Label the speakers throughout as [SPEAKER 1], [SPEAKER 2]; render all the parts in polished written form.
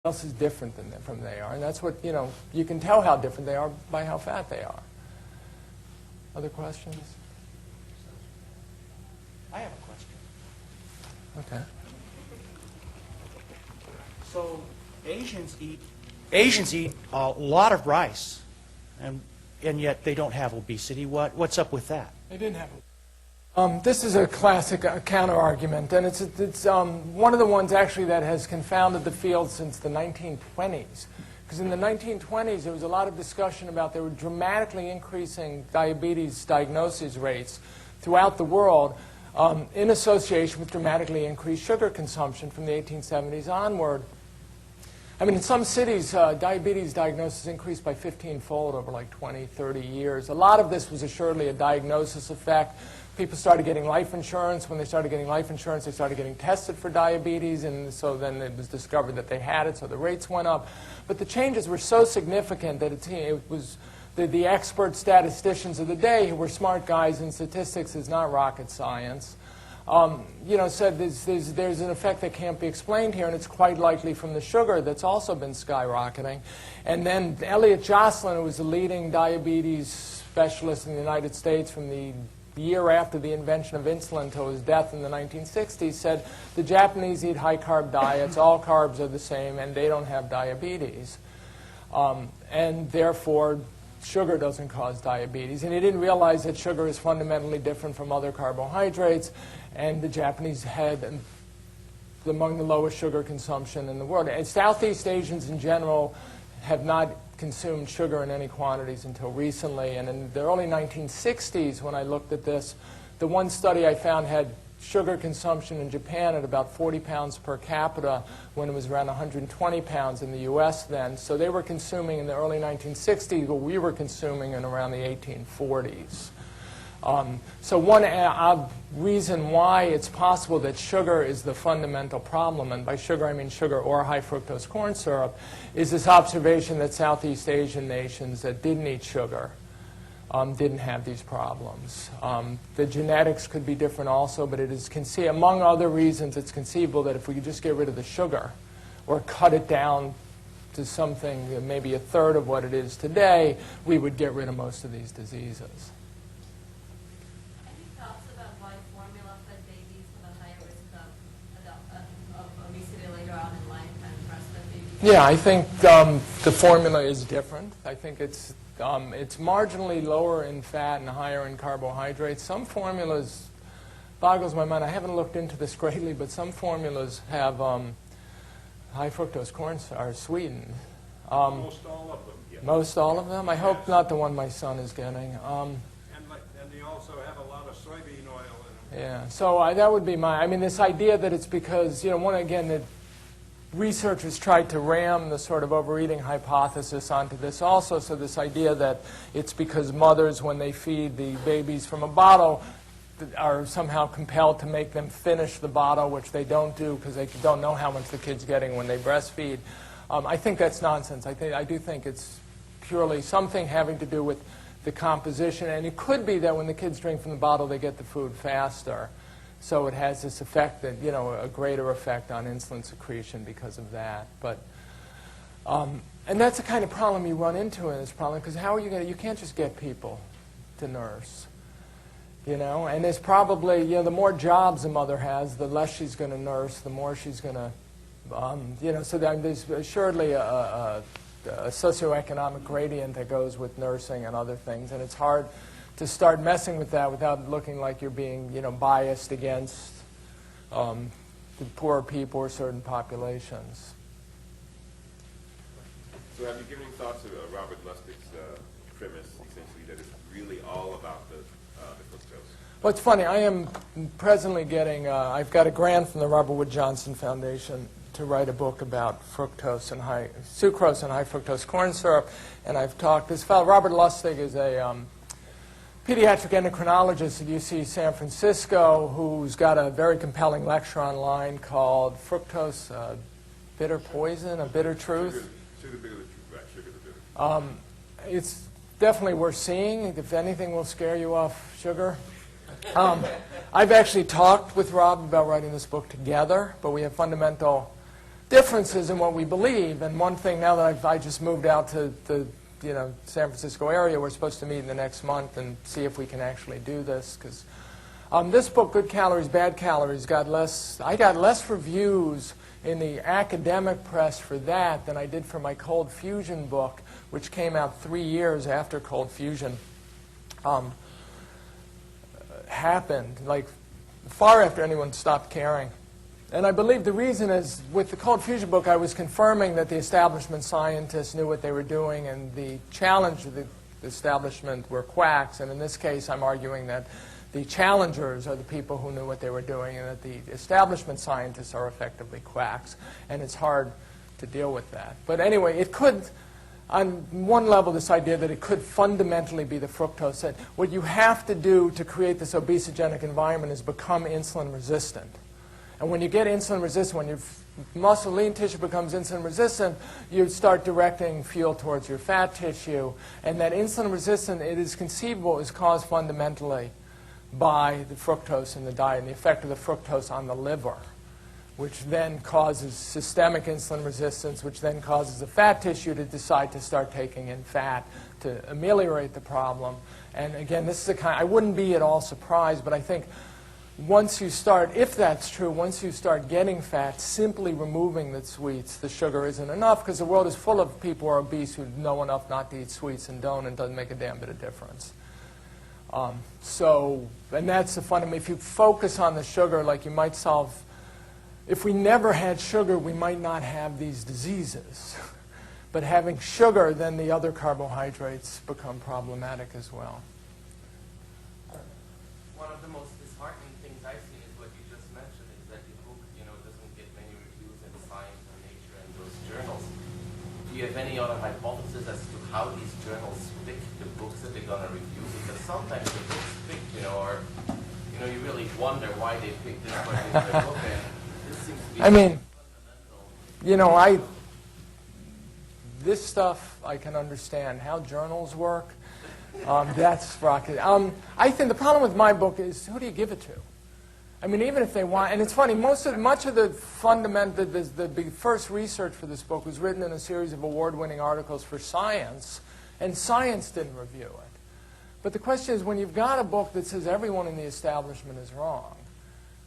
[SPEAKER 1] else is different from they are, and that's what, you can tell how different they are by how fat they are. Other questions?
[SPEAKER 2] I have a question.
[SPEAKER 1] Okay.
[SPEAKER 2] So Asians eat a lot of rice, and yet they don't have obesity. What's up with that?
[SPEAKER 1] They didn't have this is a classic counter-argument, and it's one of the ones actually that has confounded the field since the 1920s. Because in the 1920s, there was a lot of discussion about there were dramatically increasing diabetes diagnosis rates throughout the world in association with dramatically increased sugar consumption from the 1870s onward. I mean, in some cities, diabetes diagnosis increased by 15-fold over like 20, 30 years. A lot of this was assuredly a diagnosis effect. People started getting life insurance. When they started getting life insurance, they started getting tested for diabetes, and so then it was discovered that they had it, so the rates went up. But the changes were so significant that it was the expert statisticians of the day, who were smart guys in statistics, is not rocket science, said there's an effect that can't be explained here, and it's quite likely from the sugar that's also been skyrocketing. And then Elliot Jocelyn, who was the leading diabetes specialist in the United States from the year after the invention of insulin until his death in the 1960s, said the Japanese eat high-carb diets, all carbs are the same, and they don't have diabetes. And therefore, sugar doesn't cause diabetes. And he didn't realize that sugar is fundamentally different from other carbohydrates, and the Japanese had among the lowest sugar consumption in the world. And Southeast Asians in general have not consumed sugar in any quantities until recently. And in the early 1960s, when I looked at this, the one study I found had sugar consumption in Japan at about 40 pounds per capita when it was around 120 pounds in the U.S. then. So they were consuming in the early 1960s what we were consuming in around the 1840s. So one reason why it's possible that sugar is the fundamental problem, and by sugar I mean sugar or high fructose corn syrup, is this observation that Southeast Asian nations that didn't eat sugar didn't have these problems. The genetics could be different also, but it is among other reasons, it's conceivable that if we could just get rid of the sugar or cut it down to something maybe a third of what it is today, we would get rid of most of these diseases. Yeah, I think the formula is different. I think it's marginally lower in fat and higher in carbohydrates. Some formulas, boggles my mind. I haven't looked into this greatly, but some formulas have high fructose corn are sweetened.
[SPEAKER 3] Most all of them. Yeah.
[SPEAKER 1] Most all of them? I hope not the one my son is getting.
[SPEAKER 3] And they also have a lot of soybean oil in them.
[SPEAKER 1] Yeah, so that would be this idea that it's because, that researchers tried to ram the sort of overeating hypothesis onto this also. So this idea that it's because mothers, when they feed the babies from a bottle, are somehow compelled to make them finish the bottle, which they don't do because they don't know how much the kid's getting when they breastfeed. I think that's nonsense. I do think it's purely something having to do with the composition. And it could be that when the kids drink from the bottle, they get the food faster. So it has this effect that, a greater effect on insulin secretion because of that. But, and that's the kind of problem you run into in this problem, because how are you can't just get people to nurse, And there's probably, the more jobs a mother has, the less she's going to nurse, the more she's going to, so there's assuredly a socioeconomic gradient that goes with nursing and other things, and it's hard to start messing with that without looking like you're being, biased against the poor people or certain populations.
[SPEAKER 4] So have you given any thoughts to Robert Lustig's premise, essentially, that it's really all about the fructose?
[SPEAKER 1] Well, it's funny. I am presently getting, I've got a grant from the Robert Wood Johnson Foundation to write a book about sucrose and high fructose corn syrup, and I've talked, this fellow, Robert Lustig, is a pediatric endocrinologist at UC San Francisco who's got a very compelling lecture online called Fructose, Bitter Poison, A Bitter Truth.
[SPEAKER 4] Sugar, bitter truth, right? Sugar, the bitter.
[SPEAKER 1] It's definitely worth seeing. If anything will scare you off sugar. I've actually talked with Rob about writing this book together, but we have fundamental differences in what we believe. And one thing, now that I just moved out to the San Francisco area, we're supposed to meet in the next month and see if we can actually do this. Because this book, Good Calories, Bad Calories, I got less reviews in the academic press for that than I did for my cold fusion book, which came out 3 years after cold fusion happened, like far after anyone stopped caring. And I believe the reason is, with the cold fusion book, I was confirming that the establishment scientists knew what they were doing, and the challenge of the establishment were quacks. And in this case, I'm arguing that the challengers are the people who knew what they were doing, and that the establishment scientists are effectively quacks. And it's hard to deal with that. But anyway, it could, on one level, this idea that it could fundamentally be the fructose. That what you have to do to create this obesogenic environment is become insulin resistant. And when you get insulin resistant, when your muscle lean tissue becomes insulin resistant, you start directing fuel towards your fat tissue. And that insulin resistant, it is conceivable, is caused fundamentally by the fructose in the diet and the effect of the fructose on the liver, which then causes systemic insulin resistance, which then causes the fat tissue to decide to start taking in fat to ameliorate the problem. And again, this is a kind, I wouldn't be at all surprised, but I think once you start, if that's true, once you start getting fat, simply removing the sweets, the sugar, isn't enough, because the world is full of people who are obese who know enough not to eat sweets and don't, and it doesn't make a damn bit of difference. And that's the fundamental. If you focus on the sugar, like you might solve, if we never had sugar, we might not have these diseases. But having sugar, then the other carbohydrates become problematic as well.
[SPEAKER 5] One of the most disheartening things I've seen is what you just mentioned, is that your book, doesn't get many reviews in Science or Nature and those journals. Do you have any other hypothesis as to how these journals pick the books that they're going to review? Because sometimes the books picked, or you really wonder why they picked this particular book, and this seems to be fundamental.
[SPEAKER 1] This stuff I can understand. How journals work, that's rocket. I think the problem with my book is, who do you give it to? I mean, even if they want, and it's funny, much of the fundamental, the first research for this book was written in a series of award-winning articles for Science, and Science didn't review it. But the question is, when you've got a book that says everyone in the establishment is wrong,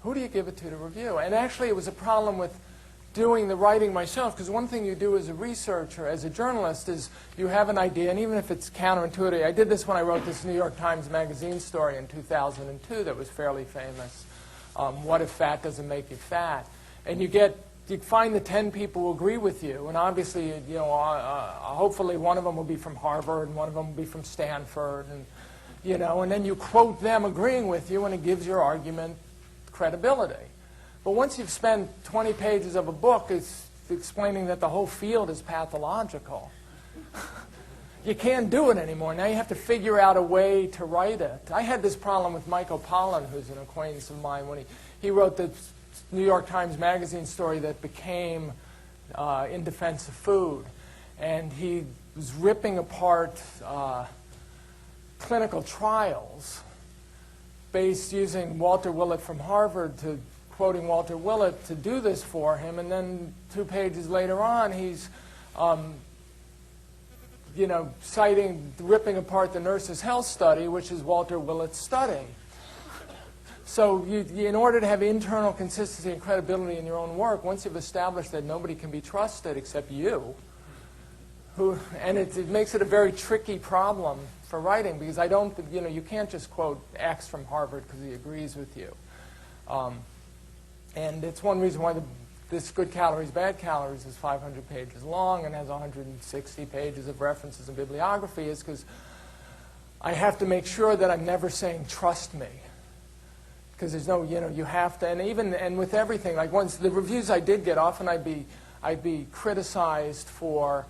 [SPEAKER 1] who do you give it to review? And actually, it was a problem with doing the writing myself, because one thing you do as a researcher, as a journalist, is you have an idea, and even if it's counterintuitive, I did this when I wrote this New York Times Magazine story in 2002 that was fairly famous. What if fat doesn't make you fat? And you find the 10 people who agree with you, and obviously, hopefully one of them will be from Harvard, and one of them will be from Stanford, and then you quote them agreeing with you, and it gives your argument credibility. But once you've spent 20 pages of a book, it's explaining that the whole field is pathological. You can't do it anymore. Now you have to figure out a way to write it. I had this problem with Michael Pollan, who's an acquaintance of mine, when he wrote the New York Times Magazine story that became In Defense of Food. And he was ripping apart clinical trials based using Walter Willett from Harvard quoting Walter Willett to do this for him, and then 2 pages later on, he's, ripping apart the Nurses' Health Study, which is Walter Willett's study. So in order to have internal consistency and credibility in your own work, once you've established that nobody can be trusted except you, and it makes it a very tricky problem for writing, because you can't just quote X from Harvard because he agrees with you. And it's one reason why this Good Calories, Bad Calories is 500 pages long and has 160 pages of references and bibliography, is because I have to make sure that I'm never saying, trust me. Because there's no, you have to, and with everything, like once the reviews I did get, often I'd be criticized for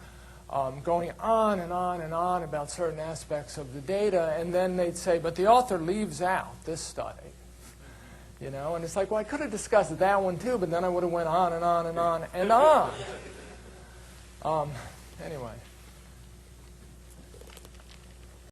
[SPEAKER 1] going on and on and on about certain aspects of the data, and then they'd say, but the author leaves out this study. And it's like, well, I could have discussed that one too, but then I would have went on and on and on and on. Anyway.